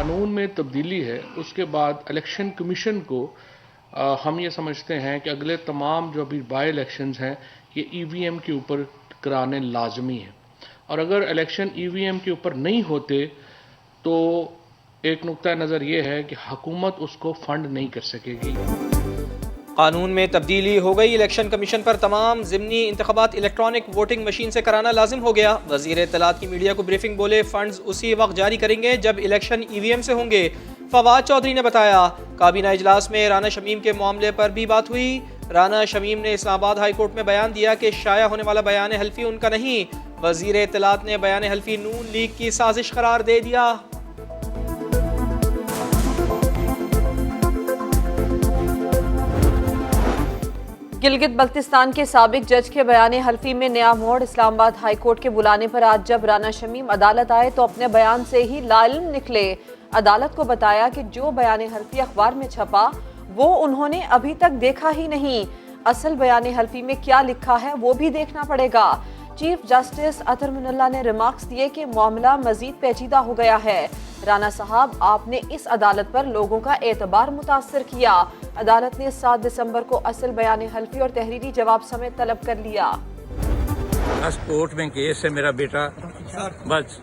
कानून में तब्दीली है उसके बाद इलेक्शन कमीशन को हम ये समझते हैं कि अगले तमाम जो अभी बाई इलेक्शंस हैं ये ईवीएम के ऊपर कराने लाजमी है, और अगर इलेक्शन ईवीएम के ऊपर नहीं होते तो एक नुक्ता नज़र ये है कि हुकूमत उसको फंड नहीं कर सकेगी। कानून में तब्दीली हो गई, इलेक्शन कमीशन पर तमाम ज़िमनी इंतखाबात इलेक्ट्रॉनिक वोटिंग मशीन से कराना लाजिम हो गया। वज़ीर इत्तलात की मीडिया को ब्रीफिंग बोले फंड्स उसी वक्त जारी करेंगे जब इलेक्शन ईवीएम से होंगे। फवाद चौधरी ने बताया काबीना इजलास में राना शमीम के मामले पर भी बात हुई। राना शमीम ने इस्लामाबाद हाई कोर्ट में बयान दिया कि शाया होने वाला बयान हल्फी उनका नहीं। वज़ीर इत्तलात ने बयान हल्फी नून लीग की साजिश करार दे दिया। गिलगित बल्तिस्तान के साबिक जज के बयान हल्फी में नया मोड़। इस्लामाबाद हाई कोर्ट के बुलाने पर आज जब राना शमीम अदालत आए तो अपने बयान से ही लाइल्म निकले। अदालत को बताया कि जो बयान हल्फी अखबार में छपा वो उन्होंने अभी तक देखा ही नहीं। असल बयान हल्फी में क्या लिखा है वो भी देखना पड़ेगा। चीफ जस्टिस अतर मुनल्ला ने रिमार्क्स दिए कि मामला मजीद पेचीदा हो गया है। राना साहब, आपने इस अदालत पर लोगों का एतबार मुतासर किया। अदालत ने 7 दिसंबर को असल बयान हल्फी और तहरीरी जवाब समेत तलब कर लिया। कोर्ट में केस है मेरा बेटा, बस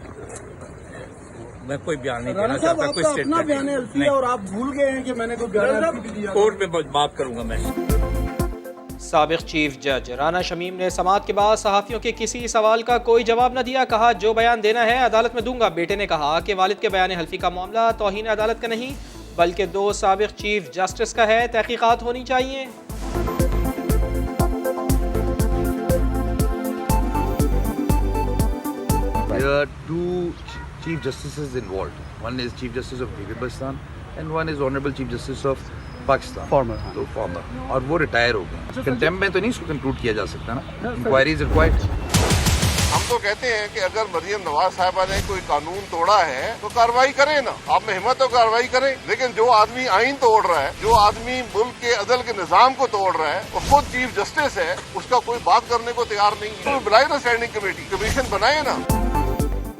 मैं कोई बयान नहीं देना चाहता, कोई स्टेटमेंट बयान हल्फी और आप भूल गए हैं कि मैंने कोई बयान हल्फी भी दिया। कोर्ट में बात करूंगा मैं। साबिक चीफ जज राना शमीम ने समाअत के बाद सहाफ़ियों के किसी सवाल का कोई जवाब न दिया। कहा जो बयान देना है अदालत में दूंगा। बेटे ने कहा कि वालिद के बयान हल्फी का मामला तौहीन अदालत का नहीं बल्कि 2 साबिक चीफ जस्टिस का है, तहकीकात होनी चाहिए। There are 2 chief justices involved. One is Chief Justice of Gilgit-Baltistan and one is Honorable Chief Justice of Pakistan farmer, और वो रिटायर हो गए। कंटेम्प्ट में तो नहीं इसको कंक्लूड किया जा सकता ना, इंक्वायरी इज रिक्वायर्ड। हम तो कहते हैं कि अगर मरियम नवाज साहिबा ने कोई कानून तोड़ा है तो कार्रवाई करें ना, आप में हिम्मत तो कार्रवाई करें। लेकिन जो आदमी आइन तोड़ रहा है, जो आदमी मुल्क के अदल के निजाम को तोड़ रहा है, वो खुद चीफ जस्टिस है, उसका कोई बात करने को तैयार नहीं है। तो बुलाए ना स्टैंडिंग कमेटी, कमीशन बनाए ना।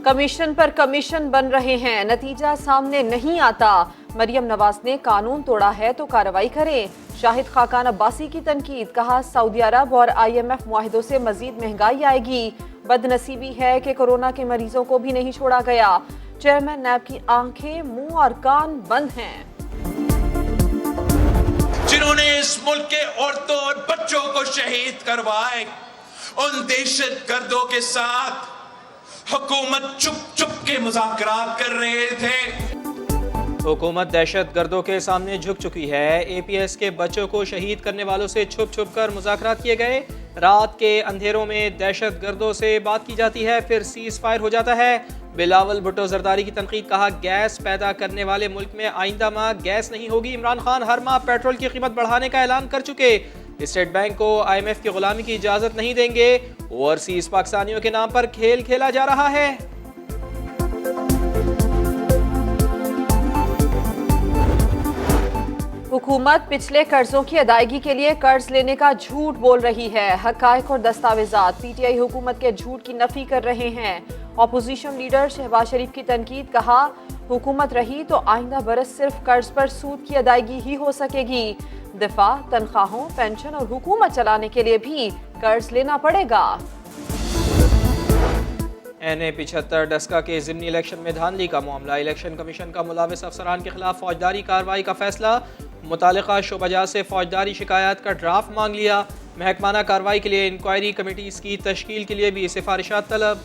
कमीशन पर कमीशन बन रहे हैं, नतीजा सामने नहीं आता। मरियम नवाज ने कानून तोड़ा है तो कार्रवाई करें। शाहिद खाकान अब्बासी की तनकीद। कहा सऊदी अरब और IMF मुआहिदों से मजीद महंगाई आएगी। बदनसीबी है कि कोरोना के मरीजों को भी नहीं छोड़ा गया। चेयरमैन नैब की आंखें, मुंह और कान बंद हैं। जिन्होंने इस मुल्क के औरतों और बच्चों को शहीद करवाए, उन दहशतगर्दों के साथ हुकूमत चुप चुप के मुज़ाकरात कर रहे थे। हुकूमत दहशत गर्दों के सामने झुक चुकी है। APS के बच्चों को शहीद करने वालों से छुप छुप कर मुज़ाकरात किए गए। रात के अंधेरों में दहशत गर्दों से बात की जाती है, फिर सीज फायर हो जाता है। बिलावल भुट्टो जरदारी की तनकीद। कहा गैस पैदा करने वाले मुल्क में आइंदा माह गैस नहीं होगी। इमरान खान हर माह पेट्रोल की कीमत बढ़ाने का ऐलान कर चुके। स्टेट बैंक को IMF की गुलामी की इजाजत नहीं देंगे। ओवरसीज पाकिस्तानियों के नाम पर खेल खेला जा रहा है। हुकूमत पिछले कर्जों की अदायगी के लिए कर्ज लेने का झूठ बोल रही है। हकायक और दस्तावेजात PTI हुकूमत के झूठ की नफी कर रहे हैं। ऑपोजिशन लीडर शहबाज शरीफ की तनकीद। कहा हुकूमत रही तो आइंदा बरस सिर्फ कर्ज पर सूद की अदायगी ही हो सकेगी। दिफा, तनख्वाहों, पेंशन और हुकूमत चलाने के लिए भी कर्ज लेना पड़ेगा। NA-75 डस्का के ज़िमनी इलेक्शन में धांधली का मामला। इलेक्शन कमीशन का मुलाविस अफसरान के खिलाफ फौजदारी कार्रवाई का फैसला। मुतालिका शोबाजात से फौजदारी शिकायत का ड्राफ्ट मांग लिया। महकमाना कार्रवाई के लिए इंक्वायरी कमेटीज की तश्कील के लिए भी सिफारिशात तलब।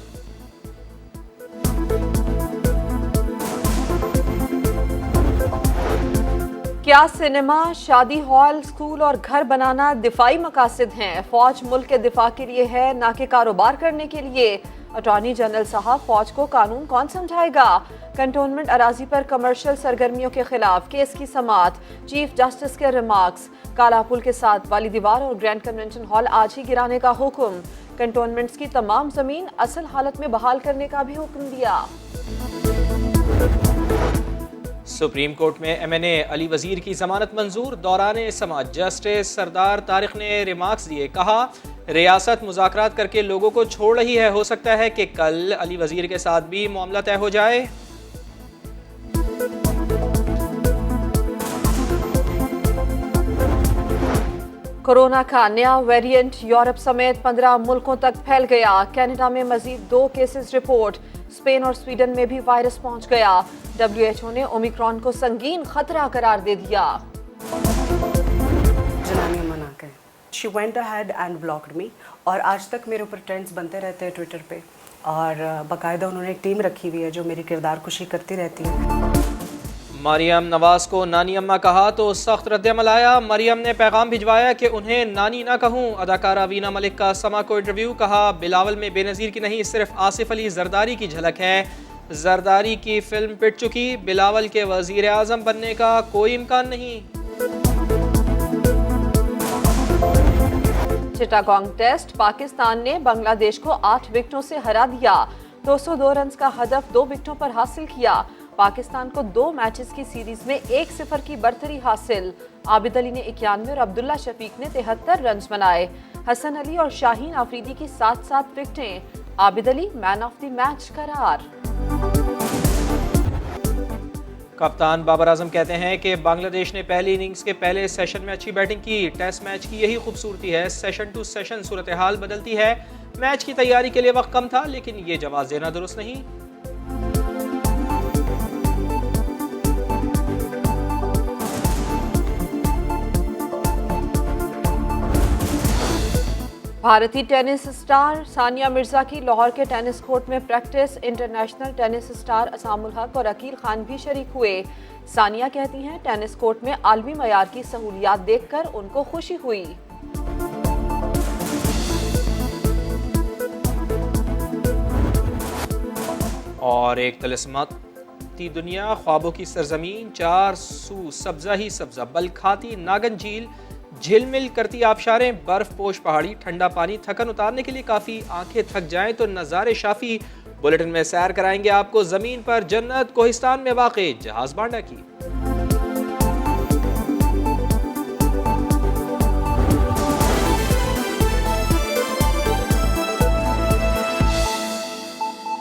क्या सिनेमा, शादी हॉल, स्कूल और घर बनाना दिफाई मकासद हैं? फौज मुल्क के दिफा के लिए है, ना कि कारोबार करने के लिए। अटॉर्नी जनरल साहब, फौज को कानून कौन समझाएगा? कंटोनमेंट अराजी पर कमर्शियल सरगर्मियों के खिलाफ केस की समाअत। चीफ जस्टिस के रिमार्क्स। कालापुल के साथ वाली दीवार और ग्रैंड कन्वेंशन हॉल आज ही गिराने का हुक्म। कंटोनमेंट्स की तमाम जमीन असल हालत में बहाल करने का भी हुक्म दिया। सुप्रीम कोर्ट में MNA अली वजीर की जमानत मंजूर। दौरान समाअत जस्टिस सरदार तारिक ने रिमार्क्स दिए। कहा रियासत मुज़ाकरात करके लोगों को छोड़ रही है। हो सकता है कि कल अली वजीर के साथ भी मामला तय हो जाए। कोरोना का नया वेरिएंट यूरोप समेत 15 मुल्कों तक फैल गया। कनाडा में मजीद 2 केसेस रिपोर्ट। स्पेन और स्वीडन में भी वायरस पहुंच गया। WHO ने ओमिक्रॉन को संगीन खतरा करार दे दिया। जनानियां मना के she went ahead and blocked मी, और आज तक मेरे ऊपर ट्रेंड्स बनते रहते हैं ट्विटर पे, और बाकायदा उन्होंने एक टीम रखी हुई है जो मेरी किरदार कुशी करती रहती है। मरियम नवाज को नानी अम्मा कहा तो सख्त रद्दअमल आया। मरियम ने पैगाम भिजवाया कि उन्हें नानी ना कहूं। अदाकारा वीना मलिक का समा को इंटरव्यू, कहा बिलावल में बेनज़ीर की नहीं सिर्फ आसिफ अली जरदारी की झलक है। जरदारी की फिल्म पिट चुकी, बिलावल के वजीर आजम बनने का कोई इम्कान नहीं। चिटागोंग टेस्ट, पाकिस्तान ने बांग्लादेश को 8 विकेटों से हरा दिया। 202 रन का हदफ 2 विकेटों पर हासिल किया। पाकिस्तान को 2 मैचेस की सीरीज में 1-0 की बढ़तरी हासिल। आबिद अली ने 91 और अब्दुल्ला शफीक ने 73 रन बनाए। हसन अली और शाहीन आफरीदी की 7-7 विकेटें। Abid Ali man of the match करार। कप्तान बाबर आजम कहते हैं कि बांग्लादेश ने पहली इनिंग्स के पहले सेशन में अच्छी बैटिंग की। टेस्ट मैच की यही खूबसूरती है, सेशन टू सेशन सूरत हाल बदलती है। मैच की तैयारी के लिए वक्त कम था, लेकिन ये जवाब देना दुरुस्त नहीं। भारतीय टेनिस स्टार सानिया मिर्जा की लाहौर के टेनिस कोर्ट में practice. International tennis star Asamul हक और अकील खान भी शरीक हुए। सानिया कहती हैं टेनिस कोर्ट में आलमी मयार की सहूलियात देखकर उनको खुशी हुई। और एक तिलिस्माती दुनिया, ख्वाबों की सरजमीन, 4 सू सब्जा ही सब्जा, बल खाती नागन झील, झिलमिल करती आबशारें, बर्फ पोश पहाड़ी, ठंडा पानी। थकन उतारने के लिए काफ़ी, आंखें थक जाएं तो नज़ारे शाफी। बुलेटिन में सैर कराएंगे आपको ज़मीन पर जन्नत कोहिस्तान में वाक़े जहाज़ बांडा की।